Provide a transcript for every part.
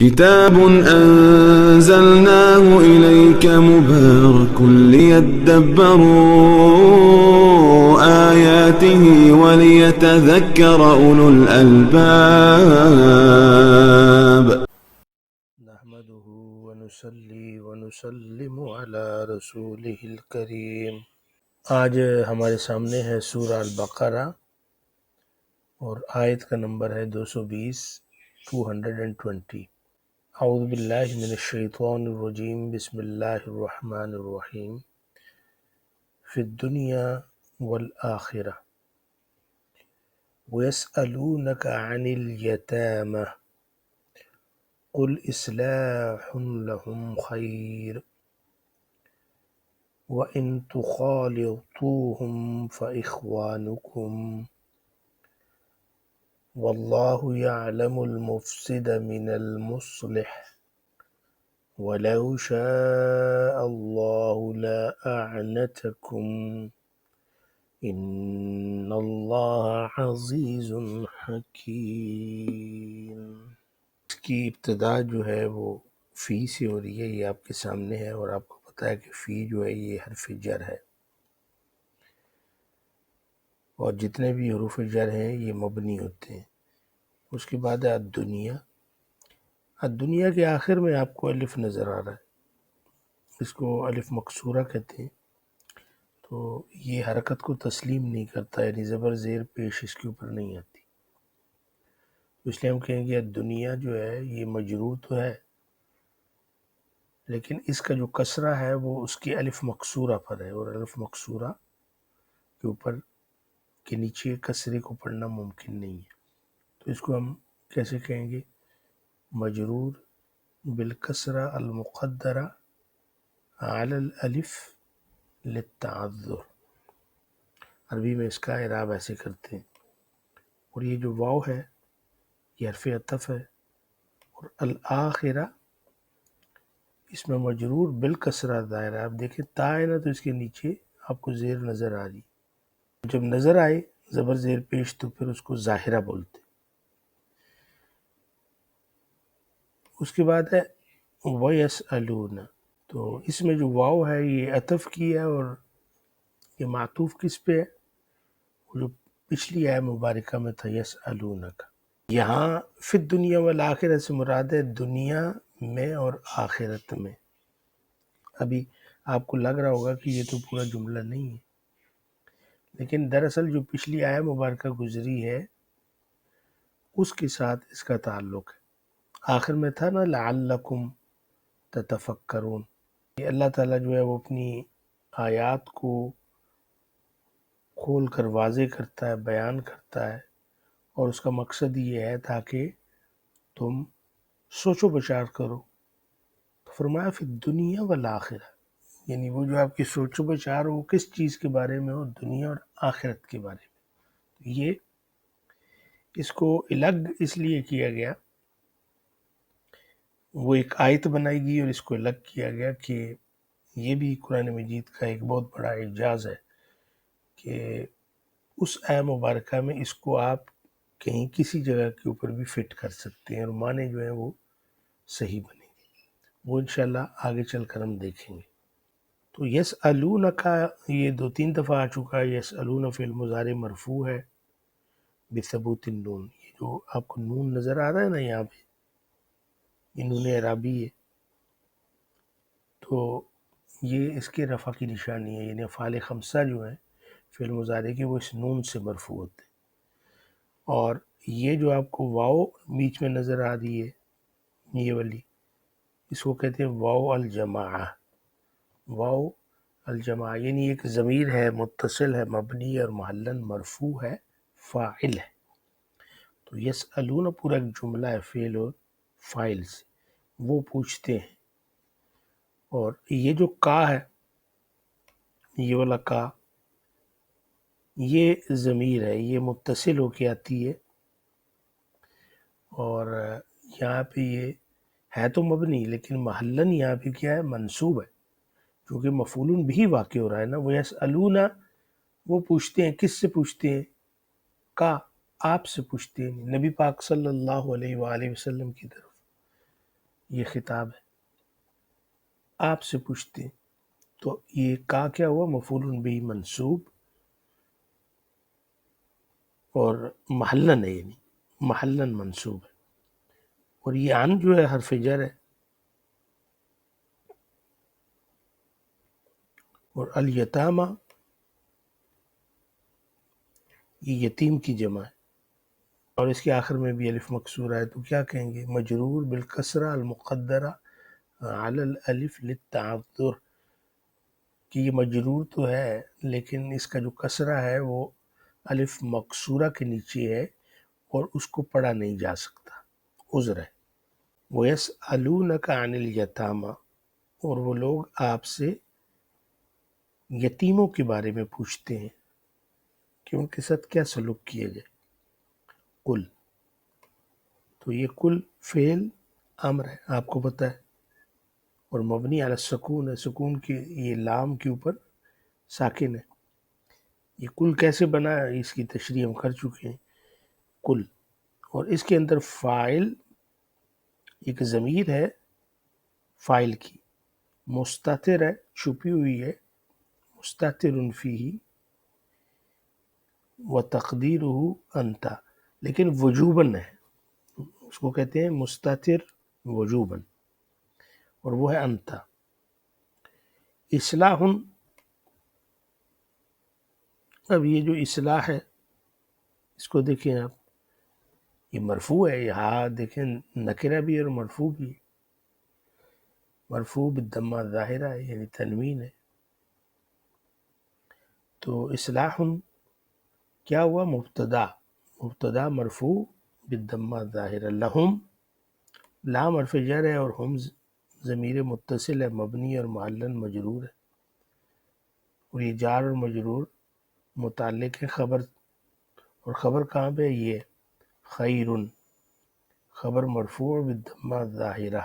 كتاب أنزلناه إليك مبارك ليدبروا آياته وليتذكر أولو الألباب. نحمده ونصلي ونسلم على رسوله الکریم۔ آج ہمارے سامنے ہے سورہ البقرہ اور آیت کا نمبر ہے 220 220۔ اعوذ باللہ من الشیطان الرجیم، بسم اللہ الرحمن الرحیم۔ فی الدنیا والآخرہ ویسألونک عن الیتامى قل اصلاح لهم خیر وَإِن تُخَالِطُوهُمْ فَإِخْوَانُكُمْ وَاللَّهُ يَعْلَمُ الْمُفْسِدَ مِنَ الْمُصْلِحِ وَلَوْ شَاءَ اللَّهُ لَأَعْنَتَكُمْ إِنَّ اللَّهَ عَزِيزٌ حَكِيمٌ۔ اس کی ابتدا جو ہے وہ فی سے ہو رہی ہے، یہ آپ کے سامنے ہے، اور آپ کو پتہ ہے کہ فی جو ہے یہ حرف جر ہے، اور جتنے بھی حروف جر ہیں یہ مبنی ہوتے ہیں۔ اس کے بعد ہے الدنیا۔ الدنیا کے آخر میں آپ کو الف نظر آ رہا ہے، اس کو الف مکسورہ کہتے ہیں، تو یہ حرکت کو تسلیم نہیں کرتا، یعنی زبر زیر پیش اس کے اوپر نہیں آتی، اس لیے ہم کہیں گے الدنیا جو ہے یہ مجرور تو ہے، لیکن اس کا جو کسرہ ہے وہ اس کی الف مکسورہ پر ہے، اور الف مکسورہ کے اوپر کے نیچے کسرے کو پڑھنا ممکن نہیں ہے، تو اس کو ہم کیسے کہیں گے؟ مجرور بالکسرہ المقدرہ علی الالف للتعذر۔ عربی میں اس کا اعراب ایسے کرتے ہیں، اور یہ جو واو ہے یہ حرف عطف ہے، اور الآخرہ اس میں مجرور بالکسرہ دائرہ۔ آپ دیکھیں تا ہے نا، تو اس کے نیچے آپ کو زیر نظر آ رہی، جب نظر آئے زبر زیر پیش تو پھر اس کو ظاہرہ بولتے۔ اس کے بعد ہے وَيَسْأَلُونَ، تو اس میں جو واو ہے یہ عطف کی ہے، اور یہ معطوف کس پہ ہے؟ وہ جو پچھلی آیت مبارکہ میں تھا یسألون کا۔ یہاں فی الدنیا والآخرہ سے مراد ہے دنیا میں اور آخرت میں۔ ابھی آپ کو لگ رہا ہوگا کہ یہ تو پورا جملہ نہیں ہے، لیکن دراصل جو پچھلی آیت مبارکہ گزری ہے اس کے ساتھ اس کا تعلق ہے۔ آخر میں تھا نا لعلکم تتفکرون، یہ اللہ تعالیٰ جو ہے وہ اپنی آیات کو کھول کر واضح کرتا ہے، بیان کرتا ہے، اور اس کا مقصد یہ ہے تاکہ تم سوچ و بچار کرو۔ تو فرمایا فی الدنیا والآخرہ، یعنی وہ جو آپ کی سوچ و بچار ہو کس چیز کے بارے میں ہو؟ دنیا اور آخرت کے بارے میں۔ یہ اس کو الگ اس لیے کیا گیا، وہ ایک آیت بنائی گئی اور اس کو الگ کیا گیا کہ یہ بھی قرآن مجید کا ایک بہت بڑا اعجاز ہے کہ اس آیت مبارکہ میں اس کو آپ کہیں کسی جگہ کے اوپر بھی فٹ کر سکتے ہیں، اور معنی جو ہے وہ صحیح بنے گی، وہ انشاءاللہ آگے چل کر ہم دیکھیں گے۔ تو یسألون کا یہ 2-3 دفعہ آ چکا ہے۔ یسألون فعل مضارع مرفوع ہے بثبوت النون، یہ جو آپ کو نون نظر آ رہا ہے نا یہاں پہ، یہ نون اعرابی ہے، تو یہ اس کے رفع کی نشانی ہے، یعنی افعال خمسہ جو ہیں فعل مضارع کے وہ اس نون سے مرفوع ہوتے ہیں۔ اور یہ جو آپ کو واو بیچ میں نظر آ رہی ہے یہ والی، اس کو کہتے ہیں واو الجماعہ۔ واو الجماعہ یعنی ایک ضمیر ہے، متصل ہے، مبنی اور محلاً مرفوع ہے، فاعل ہے۔ تو یسألون پورا ایک جملہ ہے فعل اور فاعل سے، وہ پوچھتے ہیں، اور یہ جو کا ہے، یہ والا کا، یہ ضمیر ہے، یہ متصل ہو کے آتی ہے، اور یہاں پہ یہ ہے تو مبنی، لیکن محلاً یہاں پہ کیا ہے؟ منصوب ہے، کیونکہ مفعول بھی واقع ہو رہا ہے نا۔ وہ یسألون، وہ پوچھتے ہیں، کس سے پوچھتے ہیں؟ کا، آپ سے پوچھتے ہیں، نبی پاک صلی اللہ علیہ وآلہ وسلم کی طرف۔ یہ خطاب ہے، آپ سے پوچھتے ہیں۔ تو یہ کا کیا ہوا؟ مفعول بھی منصوب اور محلن ہے، یعنی محلن منصوب ہے، اور یہ عن جو ہے حرف جر ہے، اور الیتامہ یہ یتیم کی جمع ہے، اور اس کے آخر میں بھی الف مکسورہ ہے، تو کیا کہیں گے؟ مجرور بالکسرہ المقدرہ علی الالف للتعذر، کہ یہ مجرور تو ہے لیکن اس کا جو کسرہ ہے وہ الف مکسورہ کے نیچے ہے اور اس کو پڑھا نہیں جا سکتا، عذر ہے۔ وَيَسْأَلُونَكَ عَنِ الْيَتَامَى، اور وہ لوگ آپ سے یتیموں کے بارے میں پوچھتے ہیں کہ ان کے ساتھ کیا سلوک کیا جائے۔ قل، تو یہ کل فعل امر ہے، آپ کو پتہ ہے، اور مبنی علی السکون ہے، سکون کی یہ لام کے اوپر ساکن ہے۔ یہ کل کیسے بنا ہے اس کی تشریح ہم کر چکے ہیں۔ کل، اور اس کے اندر فاعل ایک ضمیر ہے فاعل کی، مستتر ہے، چھپی ہوئی ہے، مستتر فیہ وتقدیرہ انت، لیکن وجوباً ہے، اس کو کہتے ہیں مستتر وجوباً، اور وہ ہے انت۔ اصلاح، اب یہ جو اصلاح ہے اس کو دیکھیں آپ، یہ مرفوع ہے، یہاں دیکھیں نکرہ بھی ہے اور مرفوع بھی ہے، مرفوع بالضمہ ظاہرہ ہے، یعنی تنوین ہے۔ تو اصلاح کیا ہوا؟ مبتدا، مبتدا مرفوع بالضمہ ظاہرہ، لہم لام حرف جر ہے اور ہم ضمیر متصل ہے، مبنی اور معلن مجرور ہے، اور یہ جار اور مجرور متعلق ہے خبر، اور خبر کہاں پہ؟ یہ خیر، خبر مرفوع بالضمہ ظاہرہ۔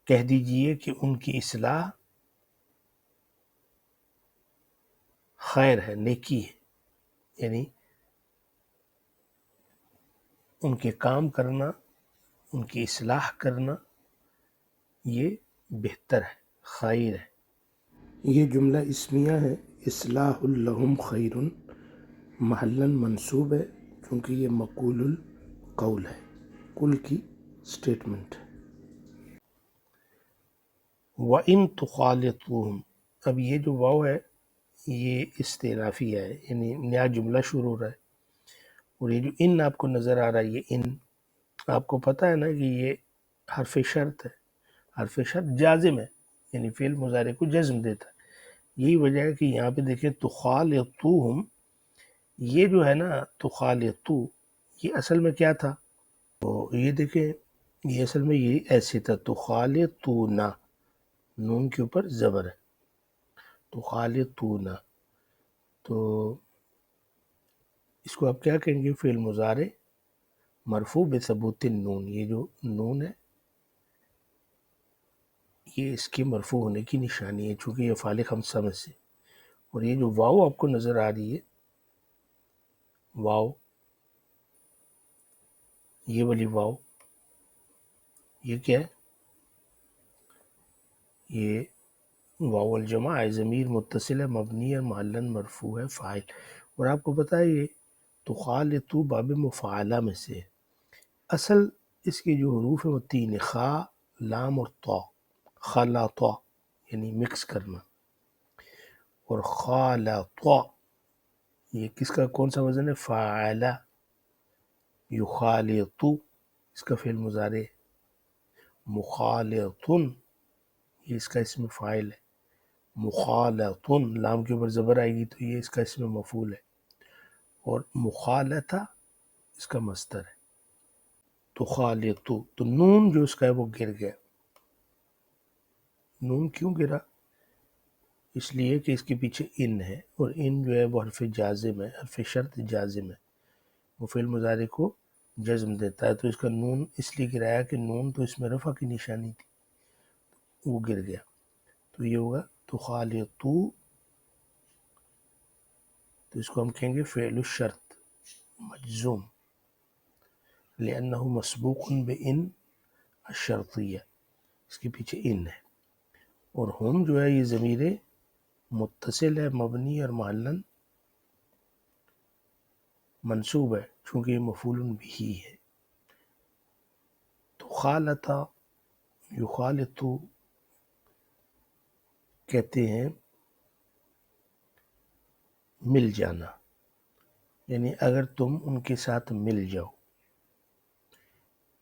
کہہ دیجئے کہ ان کی اصلاح خیر ہے، نیکی ہے، یعنی ان کے کام کرنا، ان کی اصلاح کرنا یہ بہتر ہے، خیر ہے۔ یہ جملہ اسمیہ ہے، اصلاح لہم خیر، محلاً منصوب ہے کیونکہ یہ مقول القول ہے، کل کی سٹیٹمنٹ ہے۔ وَإِن تُخَالِطُوهُمْ، اب یہ جو واو ہے یہ استئنافیہ ہے، یعنی نیا جملہ شروع ہو رہا ہے، اور یہ جو ان آپ کو نظر آ رہا ہے، یہ ان آپ کو پتہ ہے نا کہ یہ حرف شرط ہے، حرف شرط جازم ہے، یعنی فعل مضارع کو جزم دیتا ہے۔ یہی وجہ ہے کہ یہاں پہ دیکھیں تخالطوہم، یہ جو ہے نا تخالطو، یہ اصل میں کیا تھا؟ تو یہ دیکھیں یہ اصل میں یہ ایسے تھا، تخالطونا، نون کے اوپر زبر ہے، تخالطونا، تو اس کو آپ کیا کہیں گے؟ فعل مضارع مرفوع بثبوت النون، یہ جو نون ہے یہ اس کے مرفوع ہونے کی نشانی ہے، چونکہ یہ فعل خمسہ میں سے، اور یہ جو واو آپ کو نظر آ رہی ہے، واو، یہ والی واو، یہ کیا ہے؟ یہ واو الجماع ہے، ضمیر متصل ہے، مبنی ہے، محلاً مرفوع ہے، فاعل، اور آپ کو پتہ ہے یہ تخالطو باب مفاعلہ میں سے ہے۔ اصل اس کے جو حروف ہیں وہ تین ہیں، خا، لام اور طا، خلاطا یعنی مکس کرنا، اور خالطا یہ کس کا کون سا وزن ہے؟ فاعلہ، یخالطو اس کا فعل مضارع ہے، مخالطن یہ اس کا اسم فاعل ہے، مخالطن لام کے اوپر زبر آئے گی تو یہ اس کا اسم مفعول ہے، اور مخالطہ اس کا مصدر ہے، تخالطو، تو نون جو اس کا ہے وہ گر گیا۔ نون کیوں گرا؟ اس لیے کہ اس کے پیچھے ان ہے، اور ان جو ہے وہ حرف جازم ہے، حرف شرط جازم ہے، وہ فعل مضارع کو جزم دیتا ہے، تو اس کا نون اس لیے گرایا کہ نون تو اس میں رفع کی نشانی تھی، وہ گر گیا، تو یہ ہوگا تخالطو، تو اس کو ہم کہیں گے فعل الشرط مجزوم، لأنه مسبوق بإن الشرطیہ، اس کے پیچھے ان ہے، اور ہم جو ہے یہ ضمیر متصل ہے، مبنی اور محلن منصوب ہے چونکہ یہ مفعول بھی ہے۔ تو خالط یخالط کہتے ہیں مل جانا، یعنی اگر تم ان کے ساتھ مل جاؤ،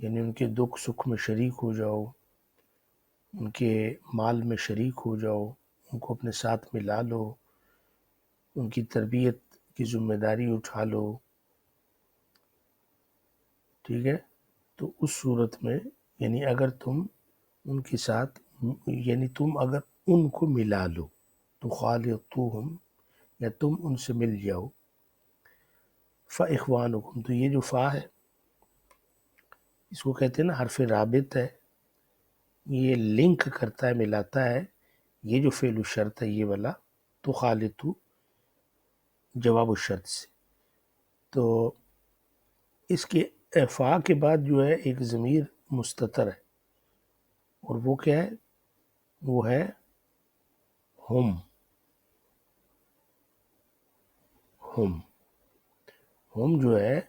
یعنی ان کے دکھ سکھ میں شریک ہو جاؤ، ان کے مال میں شریک ہو جاؤ، ان کو اپنے ساتھ ملا لو، ان کی تربیت کی ذمہ داری اٹھا لو، ٹھیک ہے، تو اس صورت میں یعنی اگر تم ان کے ساتھ یعنی تم اگر ان کو ملا لو تو خالطوہم یا تم ان سے مل جاؤ، فاخوانکم، تو یہ جو فا ہے اس کو کہتے ہیں نا حرف رابط ہے، یہ لنک کرتا ہے، ملاتا ہے، یہ جو فعل الشرط ہے یہ والا، تو خالطو جواب الشرط سے، تو اس کے فا کے بعد جو ہے ایک ضمیر مستتر ہے، اور وہ کیا ہے؟ وہ ہے ہم۔ ہم ہم جو ہے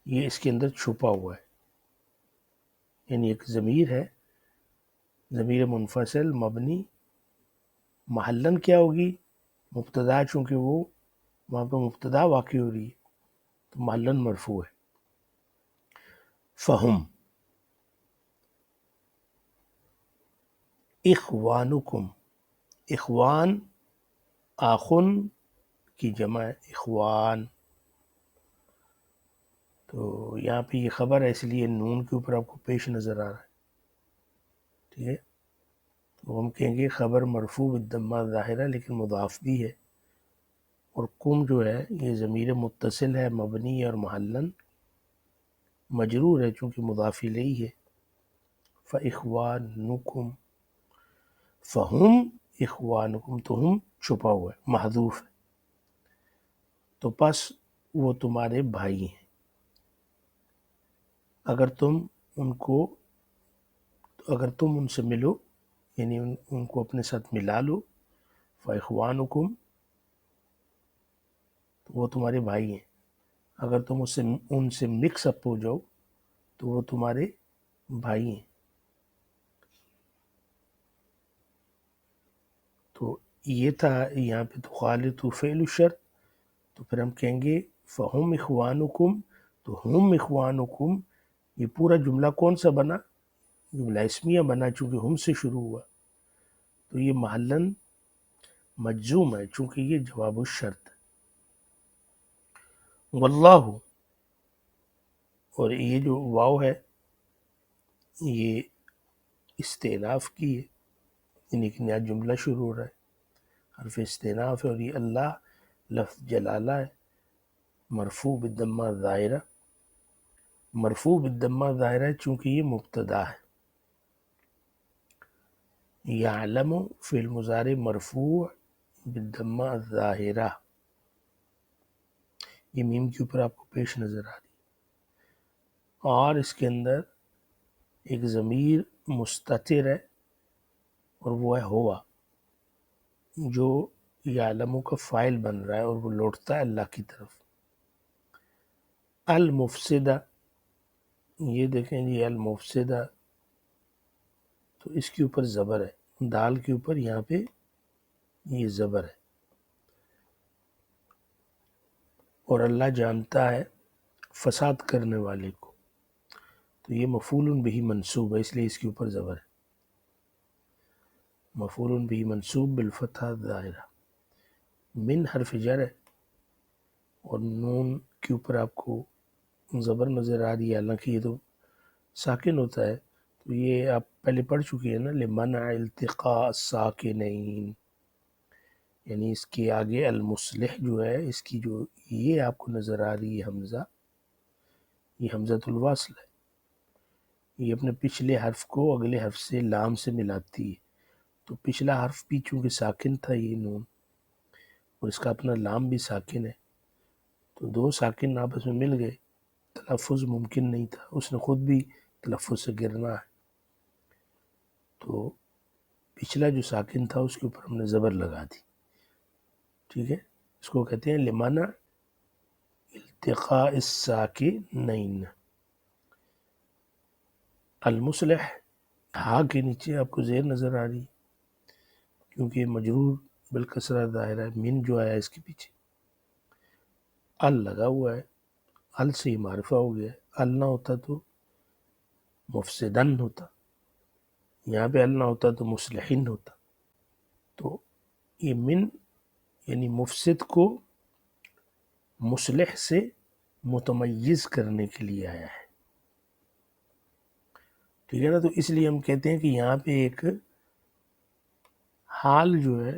یہ اس کے اندر چھپا ہوا ہے، یعنی ایک ضمیر ہے، ضمیر منفصل مبنی، محلن کیا ہوگی؟ مبتدا، چونکہ وہ وہاں پہ مبتدا واقع ہو رہی ہے تو محلن مرفوع ہے۔ فہم اخوانکم، اخوان آخن کی جمع ہے اخوان، تو یہاں پہ یہ خبر ہے اس لیے نون کے اوپر آپ کو پیش نظر آ رہا ہے، ٹھیک ہے، تو ہم کہیں گے خبر مرفوع بالضمہ ظاہرہ لیکن مضاف بھی ہے، اور کم جو ہے یہ ضمیر متصل ہے، مبنی اور محلن مجرور ہے چونکہ مضاف الیہ ہے۔ فاخوانکم، فہم اخوانکم، تو ہم چھپا ہوا ہے، محذوف ہے، تو پس وہ تمہارے بھائی ہیں اگر تم ان سے ملو، یعنی ان کو اپنے ساتھ ملا لو، فاخوانکم، تو وہ تمہارے بھائی ہیں، اگر تم ان سے مکس اپ ہو جاؤ تو وہ تمہارے بھائی ہیں۔ تو یہ تھا یہاں پہ تو خالط فعل الشرط، تو پھر ہم کہیں گے فہم اخوانکم، تو ہم اخوانکم، یہ پورا جملہ کون سا بنا؟ جملہ اسمیہ بنا چونکہ ہم سے شروع ہوا، تو یہ محلن مجزوم ہے چونکہ یہ جواب الشرط ہے۔ واللہ، اور یہ جو واو ہے یہ استئناف کی ہے، یعنی ایک نیا جملہ شروع ہو رہا ہے، حرف استئناف ہے، اور یہ اللہ لفظ جلالہ ہے، مرفوع بالضمہ ظاہرہ، مرفوع بالضمہ ظاہرہ ہے چونکہ یہ مبتدا ہے۔ یعلم فعل مضارع مرفوع بالضمہ ظاہرہ، یہ میم کے اوپر آپ کو پیش نظر آ رہی ہے، اور اس کے اندر ایک ضمیر مستتر ہے اور وہ ہے ہوا، جو یعلم کا فاعل بن رہا ہے اور وہ لوٹتا ہے اللہ کی طرف۔ المفسدہ، یہ دیکھیں جی المفسدہ، تو اس کے اوپر زبر ہے، دال کے اوپر یہاں پہ یہ زبر ہے، اور اللہ جانتا ہے فساد کرنے والے کو، تو یہ مفعول بہ منصوب ہے اس لیے اس کے اوپر زبر ہے، مفعول بہ منصوب بالفتحہ الظاہرہ، من حرف جر ہے، اور نون کے اوپر آپ کو زبر نظر آ رہی ہے، حالانکہ یہ تو ساکن ہوتا ہے، تو یہ آپ پہلے پڑھ چکی ہیں نا، لمنع التقاء الساکنین، یعنی اس کے آگے المصلح جو ہے اس کی جو یہ آپ کو نظر آ رہی ہے حمزہ، یہ حمزۃ الوصل ہے، یہ اپنے پچھلے حرف کو اگلے حرف سے لام سے ملاتی ہے، تو پچھلا حرف بھی چونکہ ساکن تھا یہ نون، اور اس کا اپنا لام بھی ساکن ہے، تو دو ساکن آپس میں مل گئے، تلفظ ممکن نہیں تھا، اس نے خود بھی تلفظ سے گرنا ہے، تو پچھلا جو ساکن تھا اس کے اوپر ہم نے زبر لگا دی، ٹھیک ہے. اس کو کہتے ہیں لمانع التقاء الساکنین. المصلح ہا کے نیچے آپ کو زیر نظر آ رہی کیونکہ مجرور بالکسرہ ظاہر ہے، من جو آیا اس کے پیچھے ال لگا ہوا ہے، ال سے ہی معرفہ ہو گیا ہے. ال نہ ہوتا تو مفسدن ہوتا، یہاں پہ ال نہ ہوتا تو مصلحین ہوتا. تو یہ من یعنی مفسد کو مصلح سے متمیز کرنے کے لیے آیا ہے، ٹھیک ہے نا. تو اس لیے ہم کہتے ہیں کہ یہاں پہ ایک حال جو ہے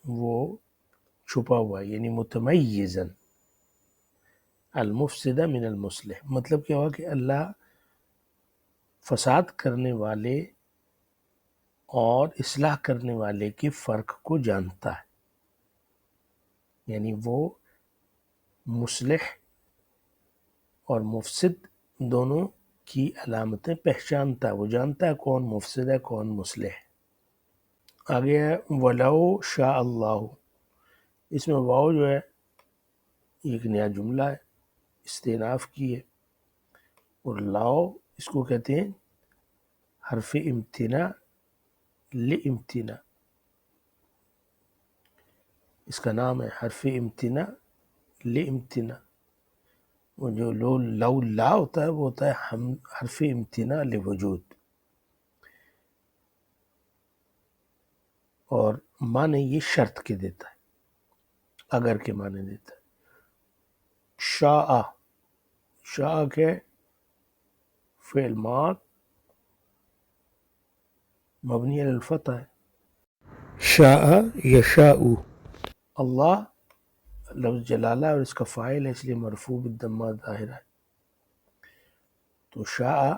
وہ چھپا ہوا ہے، یعنی متمیزن المفسدہ من المصلح. مطلب کیا ہوا کہ اللہ فساد کرنے والے اور اصلاح کرنے والے کے فرق کو جانتا ہے، یعنی وہ مصلح اور مفسد دونوں کی علامتیں پہچانتا ہے، وہ جانتا ہے کون مفسد ہے کون مصلح ہے. آگے ہے ولو شاء اللہ. اس میں واو جو ہے ایک نیا جملہ ہے، استئناف کی ہے، اور لاؤ اس کو کہتے ہیں حرف امتناع لامتناع. اس کا نام ہے حرف امتناع لامتناع. وہ جو لو لا ہوتا ہے وہ ہوتا ہے حرف امتناع لوجود، اور معنی یہ شرط کے دیتا ہے، اگر کے معنی دیتا ہے. شاء، شاء کے فعل ماض مبنی علی الفتح ہے. شاء یشاء. اللہ لفظ جلالہ اور اس کا فاعل ہے، اس لیے مرفوع بالضمہ ظاہر ہے. تو شاء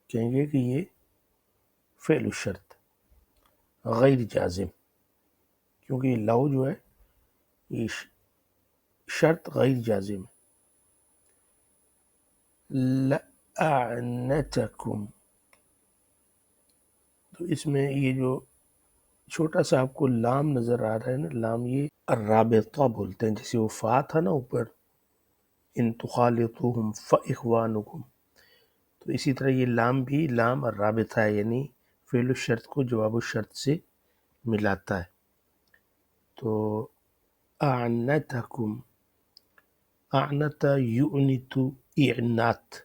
کہیں گے کہ یہ فعل الشرط غیر جازم، کیونکہ یہ لو جو ہے یہ شرط غیر جازم ہے. لأعنتکم. تو اس میں یہ جو چھوٹا سا آپ کو لام نظر آ رہا ہے نا، لام یہ الرابطہ بولتے ہیں. جیسے وہ فا تھا نا اوپر ان تخالطوہم فاخوانکم، تو اسی طرح یہ لام بھی لام الرابطہ ہے، یعنی فعل الشرط کو جواب الشرط سے ملاتا ہے. تو اعنتکم، اعنت یعنت اعنات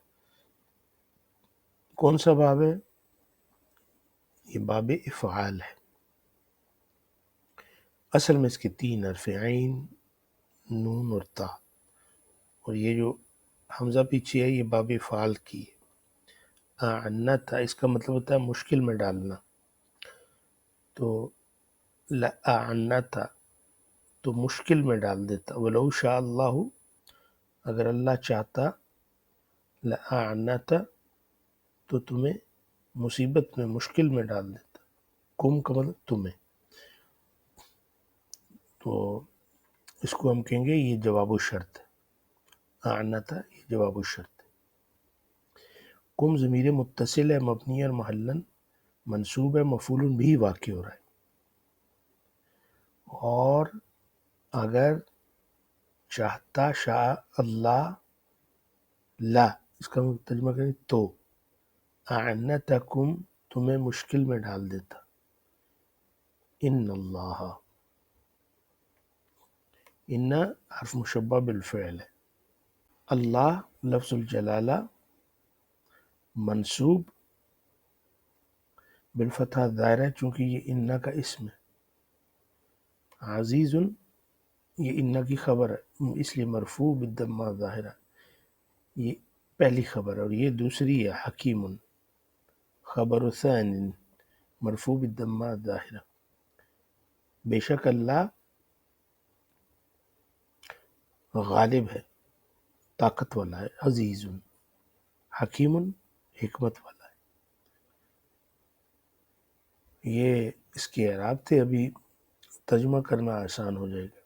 کون سا باب ہے؟ یہ باب افعال ہے. اصل میں اس کے 3 حرف عین نون اور تا، اور یہ جو حمزہ پیچھے ہے یہ باب افعال کی ہے. اعنت اس کا مطلب ہوتا ہے مشکل میں ڈالنا. تو لأعنت تو مشکل میں ڈال دیتا. ولو شاء اللہ اگر اللہ چاہتا، لأعنت تو تمہیں مصیبت میں مشکل میں ڈال دیتا. کم کا مطلب تمہیں. تو اس کو ہم کہیں گے یہ جواب الشرط ہے. اعنت یہ جواب الشرط ہے. کم ضمیر متصل ہے، مبنی اور محلن منصوب ہے، مفعول بھی واقع ہو رہا ہے. اور اگر چاہتا شاء اللہ لا، اس کا ترجمہ کریں تو اعنتکم تمہیں مشکل میں ڈال دیتا. ان اللہ، ان حرف مشبہ بالفعل ہے. اللہ لفظ الجلالہ منصوب بالفتحہ ظاہرہ چونکہ یہ ان کا اسم ہے. عزیز یہ ان کی خبر ہے اس لیے مرفوع بالضمہ ظاہرہ، یہ پہلی خبر ہے. اور یہ دوسری ہے حکیم خبر ثان مرفوع بالضمہ ظاہرہ. بے شک اللہ غالب ہے، طاقت والا ہے. عزیز حکیم حکمت والا ہے. یہ اس کے اعراب تھے، ابھی ترجمہ کرنا آسان ہو جائے گا.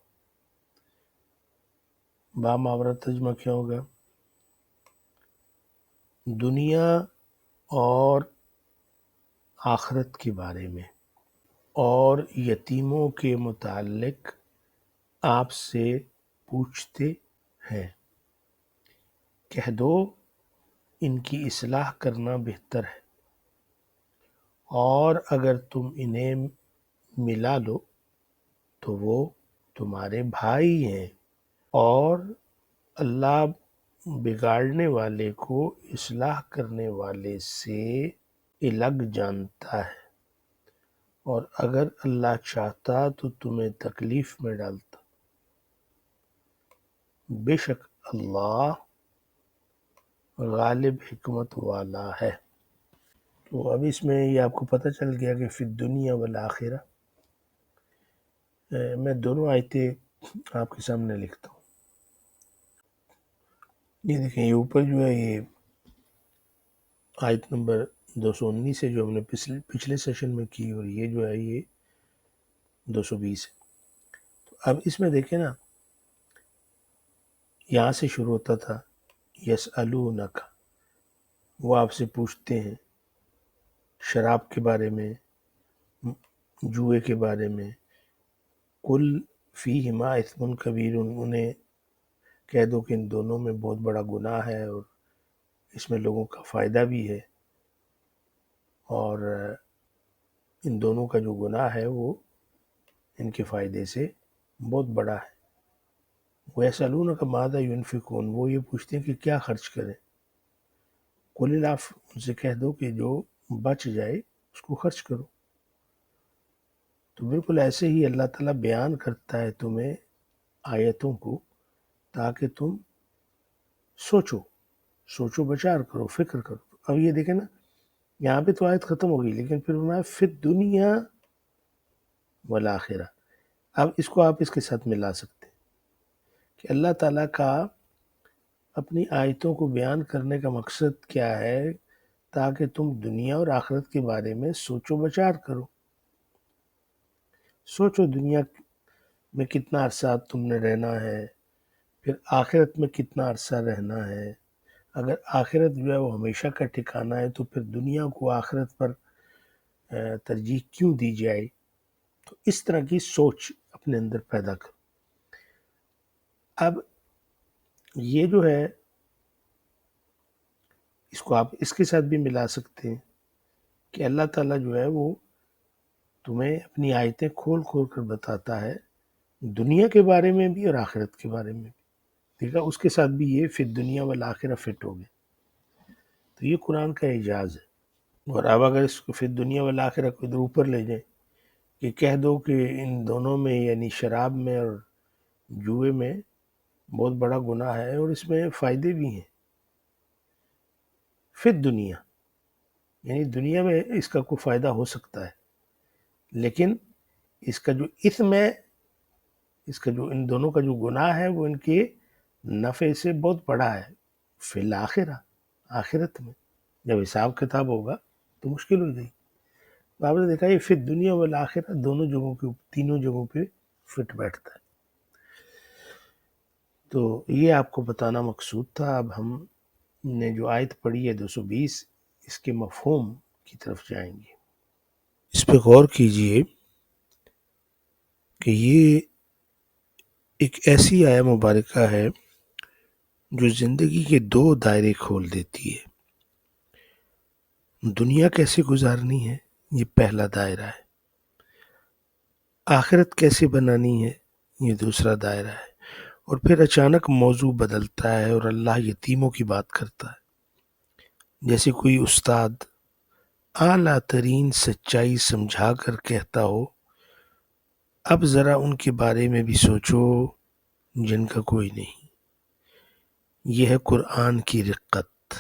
با ماورا ترجمہ کیا ہوگا؟ دنیا اور آخرت کے بارے میں اور یتیموں کے متعلق آپ سے پوچھتے ہیں، کہہ دو ان کی اصلاح کرنا بہتر ہے، اور اگر تم انہیں ملا لو تو وہ تمہارے بھائی ہیں، اور اللہ بگاڑنے والے کو اصلاح کرنے والے سے الگ جانتا ہے، اور اگر اللہ چاہتا تو تمہیں تکلیف میں ڈالتا، بے شک اللہ غالب حکمت والا ہے۔ تو اب اس میں یہ آپ کو پتہ چل گیا کہ فی الدنیا والآخرہ، میں دونوں آیتیں آپ کے سامنے لکھتا ہوں۔ یہ دیکھیں، یہ اوپر جو ہے یہ آیت نمبر 219 ہے جو ہم نے پچھلے سیشن میں کی، اور یہ جو ہے یہ 220 ہے۔ تو اب اس میں دیکھیں نا، یہاں سے شروع ہوتا تھا یسألونک، وہ آپ سے پوچھتے ہیں شراب کے بارے میں، جوئے کے بارے میں، کل فیہما اثم کبیر، انہیں کہہ دو کہ ان دونوں میں بہت بڑا گناہ ہے اور اس میں لوگوں کا فائدہ بھی ہے، اور ان دونوں کا جو گناہ ہے وہ ان کے فائدے سے بہت بڑا ہے۔ وَيَسْأَلُونَكَ مَاذَا يُنْفِقُونَ، وہ یہ پوچھتے ہیں کہ کیا خرچ کریں۔ قُلِ الْعَفْوَ، ان سے کہہ دو کہ جو بچ جائے اس کو خرچ کرو۔ تو بالکل ایسے ہی اللہ تعالیٰ بیان کرتا ہے تمہیں آیتوں کو تاکہ تم سوچو بچار کرو، فکر کرو۔ اب یہ دیکھیں نا، یہاں پہ تو آیت ختم ہوگی، لیکن پھر فرمایا فی الدنیا والآخرہ۔ اب اس کو آپ اس کے ساتھ ملا سکتے ہیں کہ اللہ تعالیٰ کا اپنی آیتوں کو بیان کرنے کا مقصد کیا ہے، تاکہ تم دنیا اور آخرت کے بارے میں سوچو بچار کرو۔ سوچو دنیا میں کتنا عرصہ تم نے رہنا ہے، پھر آخرت میں کتنا عرصہ رہنا ہے۔ اگر آخرت جو ہے وہ ہمیشہ کا ٹھکانہ ہے تو پھر دنیا کو آخرت پر ترجیح کیوں دی جائے؟ تو اس طرح کی سوچ اپنے اندر پیدا کرو۔ اب یہ جو ہے اس کو آپ اس کے ساتھ بھی ملا سکتے ہیں کہ اللہ تعالیٰ جو ہے وہ تمہیں اپنی آیتیں کھول کر بتاتا ہے، دنیا کے بارے میں بھی اور آخرت کے بارے میں بھی۔ ٹھیک ہے، اس کے ساتھ بھی یہ فی الدنیا والآخرہ فٹ ہو گیا۔ تو یہ قرآن کا اعجاز ہے۔ اور اب اگر اس کو فی الدنیا والآخرہ کو ادھر اوپر لے جائیں کہ کہہ دو کہ ان دونوں میں یعنی شراب میں اور جوئے میں بہت بڑا گناہ ہے اور اس میں فائدے بھی ہیں، فی الدنیا یعنی دنیا میں اس کا کوئی فائدہ ہو سکتا ہے، لیکن اس کا جو اثم ہے، اس کا جو ان دونوں کا جو گناہ ہے وہ ان کے نفع سے بہت بڑا ہے فی الآخرہ، آخرت میں جب حساب کتاب ہوگا تو مشکل ہو جائے گی۔ تو آپ نے دیکھا یہ فی الدنیا والآخرہ دونوں جگہوں کے تینوں جگہوں پہ فٹ بیٹھتا ہے۔ تو یہ آپ کو بتانا مقصود تھا۔ اب ہم نے جو آیت پڑھی ہے 220، اس کے مفہوم کی طرف جائیں گے۔ اس پہ غور کیجئے کہ یہ ایک ایسی آیہ مبارکہ ہے جو زندگی کے دو دائرے کھول دیتی ہے۔ دنیا کیسے گزارنی ہے، یہ پہلا دائرہ ہے۔ آخرت کیسے بنانی ہے، یہ دوسرا دائرہ ہے۔ اور پھر اچانک موضوع بدلتا ہے اور اللہ یتیموں کی بات کرتا ہے، جیسے کوئی استاد اعلیٰ ترین سچائی سمجھا کر کہتا ہو، اب ذرا ان کے بارے میں بھی سوچو جن کا کوئی نہیں۔ یہ ہے قرآن کی رقت،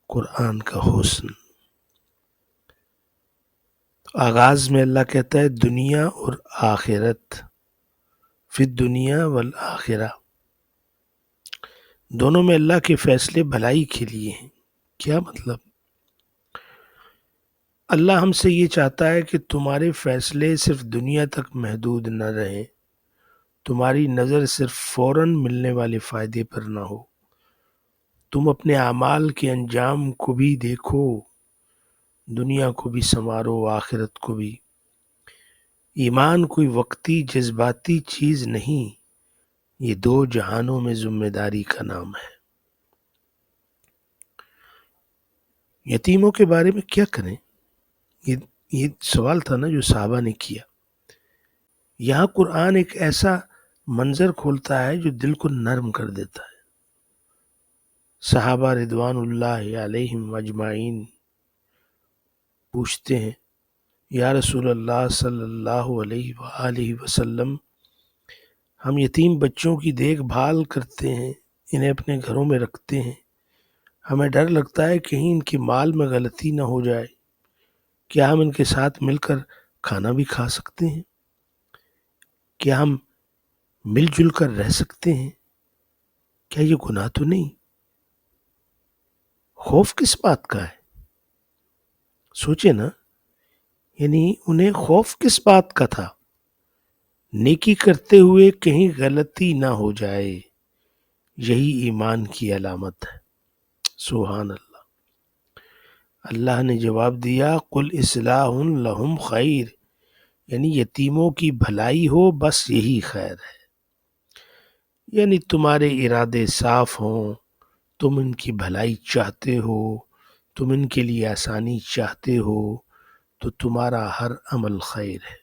قرآن کا حسن۔ آغاز میں اللہ کہتا ہے دنیا اور آخرت، فی الدنیا والآخرہ، دونوں میں اللہ کے فیصلے بھلائی کے لیے ہیں۔ کیا مطلب؟ اللہ ہم سے یہ چاہتا ہے کہ تمہارے فیصلے صرف دنیا تک محدود نہ رہیں، تمہاری نظر صرف فوراً ملنے والے فائدے پر نہ ہو، تم اپنے اعمال کے انجام کو بھی دیکھو، دنیا کو بھی سنوارو آخرت کو بھی۔ ایمان کوئی وقتی جذباتی چیز نہیں، یہ دو جہانوں میں ذمہ داری کا نام ہے۔ یتیموں کے بارے میں کیا کریں؟ یہ سوال تھا نا جو صحابہ نے کیا۔ یہاں قرآن ایک ایسا منظر کھولتا ہے جو دل کو نرم کر دیتا ہے۔ صحابہ رضوان اللہ علیہم اجمعین پوچھتے ہیں، یا رسول اللہ صلی اللہ علیہ وآلہ وسلم، ہم یتیم بچوں کی دیکھ بھال کرتے ہیں، انہیں اپنے گھروں میں رکھتے ہیں، ہمیں ڈر لگتا ہے کہیں ان کے مال میں غلطی نہ ہو جائے، کیا ہم ان کے ساتھ مل کر کھانا بھی کھا سکتے ہیں؟ کیا ہم مل جل کر رہ سکتے ہیں؟ کیا یہ گناہ تو نہیں؟ خوف کس بات کا ہے؟ سوچے نا، یعنی انہیں خوف کس بات کا تھا؟ نیکی کرتے ہوئے کہیں غلطی نہ ہو جائے، یہی ایمان کی علامت ہے۔ سبحان اللہ۔ اللہ نے جواب دیا، قل اصلاح لہم خیر، یعنی یتیموں کی بھلائی ہو بس یہی خیر ہے۔ یعنی تمہارے ارادے صاف ہوں، تم ان کی بھلائی چاہتے ہو، تم ان کے لیے آسانی چاہتے ہو، تو تمہارا ہر عمل خیر ہے۔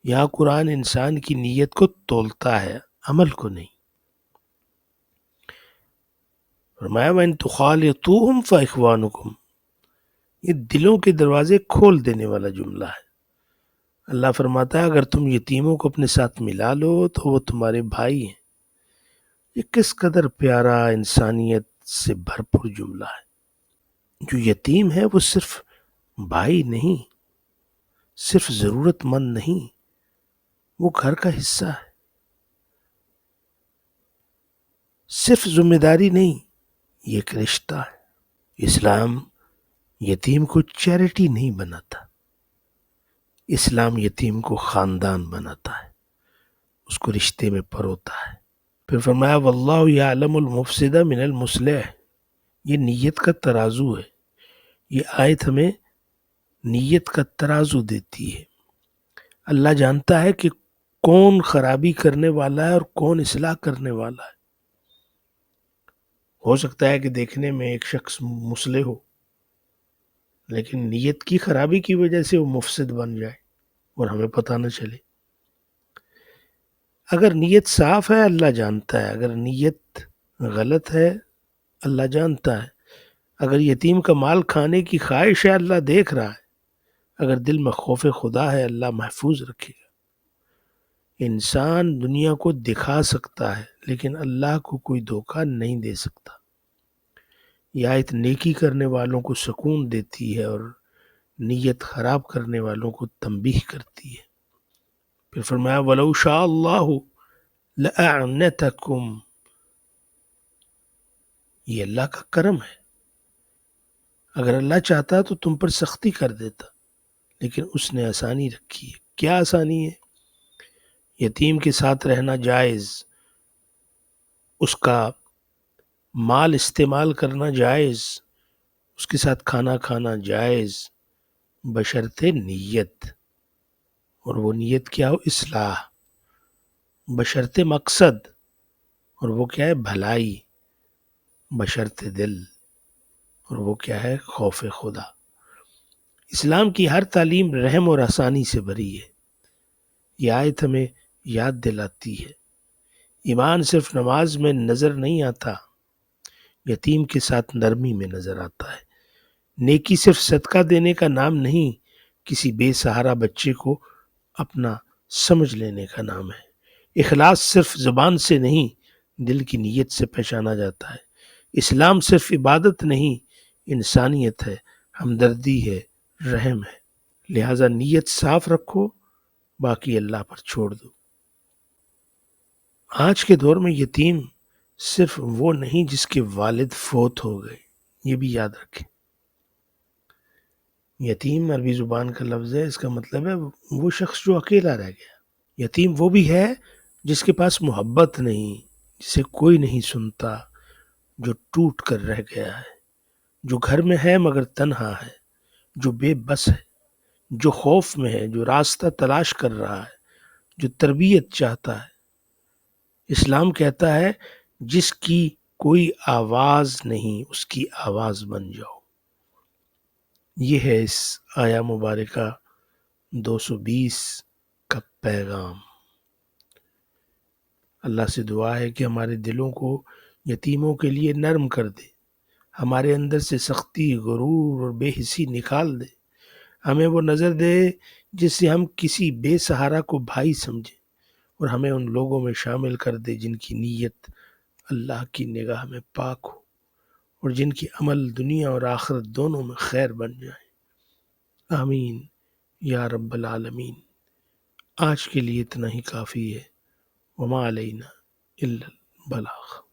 یہاں قرآن انسان کی نیت کو تولتا ہے، عمل کو نہیں۔ فرمایا وَإِن تُخَالِطُوهُمْ فَإِخْوَانُكُمْ، یہ دلوں کے دروازے کھول دینے والا جملہ ہے۔ اللہ فرماتا ہے اگر تم یتیموں کو اپنے ساتھ ملا لو تو وہ تمہارے بھائی ہیں۔ یہ کس قدر پیارا، انسانیت سے بھرپور جملہ ہے۔ جو یتیم ہے وہ صرف بھائی نہیں، صرف ضرورت مند نہیں، وہ گھر کا حصہ ہے۔ صرف ذمہ داری نہیں، یہ ایک رشتہ ہے۔ اسلام یتیم کو چیریٹی نہیں بناتا، اسلام یتیم کو خاندان بناتا ہے، اس کو رشتے میں پروتا ہے۔ پھر فرمایا واللہ یعلم المفسد من المصلح، یہ نیت کا ترازو ہے۔ یہ آیت ہمیں نیت کا ترازو دیتی ہے۔ اللہ جانتا ہے کہ کون خرابی کرنے والا ہے اور کون اصلاح کرنے والا ہے۔ ہو سکتا ہے کہ دیکھنے میں ایک شخص مصلح ہو، لیکن نیت کی خرابی کی وجہ سے وہ مفسد بن جائے اور ہمیں پتہ نہ چلے۔ اگر نیت صاف ہے اللہ جانتا ہے، اگر نیت غلط ہے اللہ جانتا ہے، اگر یتیم کا مال کھانے کی خواہش ہے اللہ دیکھ رہا ہے، اگر دل میں خوف خدا ہے اللہ محفوظ رکھے گا۔ انسان دنیا کو دکھا سکتا ہے لیکن اللہ کو کوئی دھوکہ نہیں دے سکتا۔ یہ آیت نیکی کرنے والوں کو سکون دیتی ہے اور نیت خراب کرنے والوں کو تنبیہ کرتی ہے۔ پھر فرمایا وَلَوْ شَاءَ اللَّهُ لَأَعْنَتَكُمْ، یہ اللہ کا کرم ہے۔ اگر اللہ چاہتا تو تم پر سختی کر دیتا، لیکن اس نے آسانی رکھی ہے۔ کیا آسانی ہے؟ یتیم کے ساتھ رہنا جائز، اس کا مال استعمال کرنا جائز، اس کے ساتھ کھانا کھانا جائز، بشرط نیت، اور وہ نیت کیا ہو؟ اصلاح، بشرط مقصد، اور وہ کیا ہے؟ بھلائی، بشرط دل، اور وہ کیا ہے؟ خوف خدا۔ اسلام کی ہر تعلیم رحم اور آسانی سے بھری ہے۔ یہ آیت ہمیں یاد دلاتی ہے ایمان صرف نماز میں نظر نہیں آتا، یتیم کے ساتھ نرمی میں نظر آتا ہے۔ نیکی صرف صدقہ دینے کا نام نہیں، کسی بے سہارا بچے کو اپنا سمجھ لینے کا نام ہے۔ اخلاص صرف زبان سے نہیں، دل کی نیت سے پہچانا جاتا ہے۔ اسلام صرف عبادت نہیں، انسانیت ہے، ہمدردی ہے، رحم ہے۔ لہٰذا نیت صاف رکھو، باقی اللہ پر چھوڑ دو۔ آج کے دور میں یتیم صرف وہ نہیں جس کے والد فوت ہو گئے، یہ بھی یاد رکھیں۔ یتیم عربی زبان کا لفظ ہے، اس کا مطلب ہے وہ شخص جو اکیلا رہ گیا۔ یتیم وہ بھی ہے جس کے پاس محبت نہیں، جسے کوئی نہیں سنتا، جو ٹوٹ کر رہ گیا ہے، جو گھر میں ہے مگر تنہا ہے، جو بے بس ہے، جو خوف میں ہے، جو راستہ تلاش کر رہا ہے، جو تربیت چاہتا ہے۔ اسلام کہتا ہے جس کی کوئی آواز نہیں اس کی آواز بن جاؤ۔ یہ ہے اس آیا مبارکہ 220 کا پیغام۔ اللہ سے دعا ہے کہ ہمارے دلوں کو یتیموں کے لیے نرم کر دے، ہمارے اندر سے سختی، غرور اور بے حسی نکال دے، ہمیں وہ نظر دے جس سے ہم کسی بے سہارا کو بھائی سمجھیں، اور ہمیں ان لوگوں میں شامل کر دے جن کی نیت اللہ کی نگاہ میں پاک ہو، اور جن کی عمل دنیا اور آخرت دونوں میں خیر بن جائے۔ آمین یا رب العالمین۔ آج کے لیے اتنا ہی کافی ہے۔ وما علینا الا البلاغ۔